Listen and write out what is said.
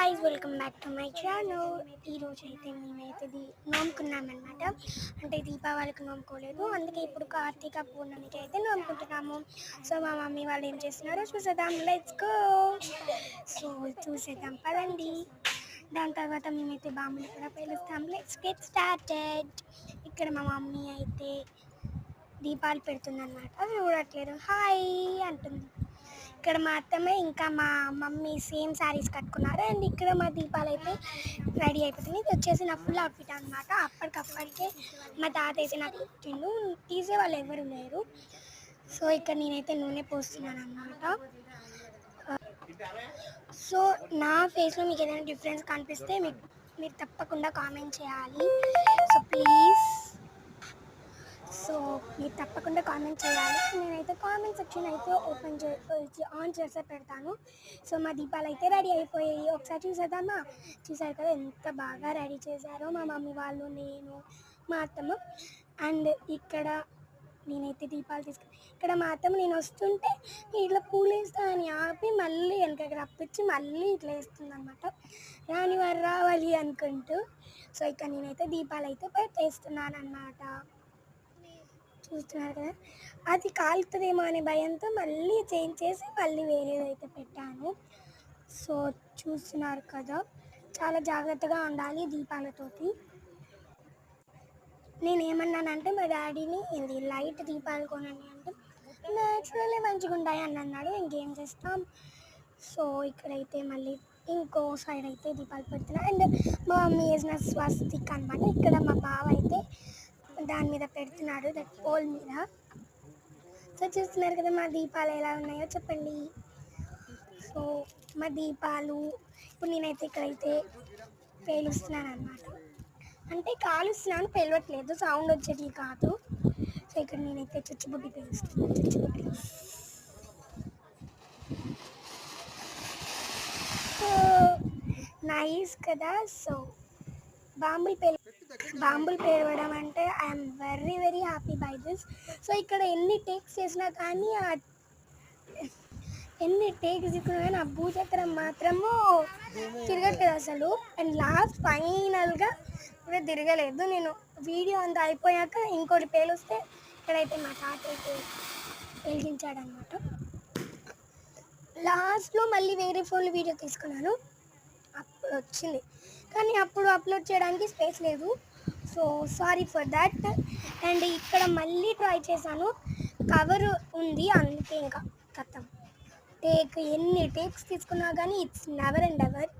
Guys, welcome back to my channel. ఈరోజు అయితే మేమైతే నోముకున్నామన్నమాట. అంటే దీపావళికి నోముకోలేదు, అందుకే ఇప్పుడు కార్తీక పూర్ణమికి అయితే నోముకుంటున్నాము. సో మా మమ్మీ వాళ్ళు ఏం చేస్తున్నారో చూసేద్దాం, లెట్స్ గో. సో చూసేద్దాం పదండి. దాని తర్వాత మేమైతే బాంబులు కూడా పేలుస్తాం. Let's get started. ఇక్కడ మా మమ్మీ అయితే దీపాలు పెడుతుందన్నమాట, చూడట్లేదు, హాయ్ అంటుంది. ఇక్కడ మా అత్తమ్మ ఇంకా మా మమ్మీ సేమ్ శారీస్ కట్టుకున్నారు. అండ్ ఇక్కడ మా దీపాలు అయితే రెడీ అయిపోతుంది. ఇది వచ్చేసి నా ఫుల్ అవుట్ఫిట్ అనమాట. అప్పటికప్పటికే మా తాత అయితే నాకు ఇచ్చిండు, తీసే వాళ్ళు ఎవరు లేరు. సో ఇక్కడ నేనైతే నూనె పోస్తున్నాను అన్నమాట. సో నా ఫేస్లో మీకు ఏదైనా డిఫరెన్స్ కనిపిస్తే మీరు తప్పకుండా కామెంట్ చేయాలి. సో మీరు తప్పకుండా కామెంట్ చేయాలి. నేనైతే కామెంట్ సెక్షన్ అయితే ఆన్ చేసే పెడతాను. సో మా దీపాలు అయితే రెడీ అయిపోయాయి. ఒకసారి చూసేద్దామా? చూసారు కదా ఎంత బాగా రెడీ చేశారో మా మమ్మీ వాళ్ళు, నేను, మా అత్తమ్మ. అండ్ ఇక్కడ నేనైతే దీపాలు తీసుకుని ఇక్కడ మా అత్తమ్మ నేను వస్తుంటే ఇట్లా పూలు వేస్తా అని ఆపి మళ్ళీ వెనకకి రప్పించి మళ్ళీ ఇట్లా వేస్తుంది అనమాట, రాని వారు రావాలి అనుకుంటూ. సో ఇక్కడ నేనైతే దీపాలు అయితే పెట్టేస్తున్నాను అన్నమాట. చూస్తున్నారు కదా, అది కాలుతుందేమో అనే భయంతో మళ్ళీ చేంజ్ చేసి మళ్ళీ వేరేదైతే పెట్టాను. సో చూస్తున్నారు కదా, చాలా జాగ్రత్తగా ఉండాలి దీపాలతోటి. నేను ఏమన్నానంటే మా డాడీని ఇది లైట్ దీపాలు కొనండి అంటే న్యాచురల్లీ మంచిగా ఉంటాయి అని అన్నాడు. ఇంకేం చేస్తాం. సో ఇక్కడైతే మళ్ళీ ఇంకో సైడ్ అయితే దీపాలు పెడుతున్నా. అండ్ మా మమ్మీ వేసిన స్వస్తిక్ అనమాట. ఇక్కడ మా బావ అయితే దాని మీద పెడుతున్నాడు, దట్ పోల్ మీద. సో చూస్తున్నారు కదా మా దీపాలు ఎలా ఉన్నాయో చెప్పండి. సో మా దీపాలు ఇప్పుడు నేనైతే ఇక్కడైతే పేలుస్తున్నాను అనమాట. అంటే కాలుస్తున్నాను, పేలవట్లేదు, సౌండ్ వచ్చేది కాదు. సో ఇక్కడ నేనైతే చుచ్చుబుడ్డి పేలుస్తున్నాను. చుచ్చుబుడ్డి సో నైస్ కదా. సో బాంబులు పేలవడం అంటే I'm very very happy by this. So ఇక్కడ ఎన్ని టేక్స్ చేసినా కానీ ఆ భూచక్రం మాత్రము తిరగట్లేదు అసలు. అండ్ లాస్ట్ ఫైనల్గా కూడా తిరగలేదు. నేను వీడియో అంతా అయిపోయాక ఇంకోటి పేలుస్తే ఇక్కడైతే మా తాత అయితే వెలిగించాడనమాట. లాస్ట్లో మళ్ళీ వేరే ఫోన్లో వీడియో తీసుకున్నాను, అప్పుడు వచ్చింది, కానీ అప్పుడు అప్లోడ్ చేయడానికి స్పేస్ లేదు. So sorry for that. And ఇక్కడ మళ్ళీ ట్రై చేశాను, కవర్ ఉంది అందుకే ఇంకా కథం. ఎన్ని టేక్స్ తీసుకున్నా కానీ ఇట్స్ నెవర్ అండ్ ఎవర్.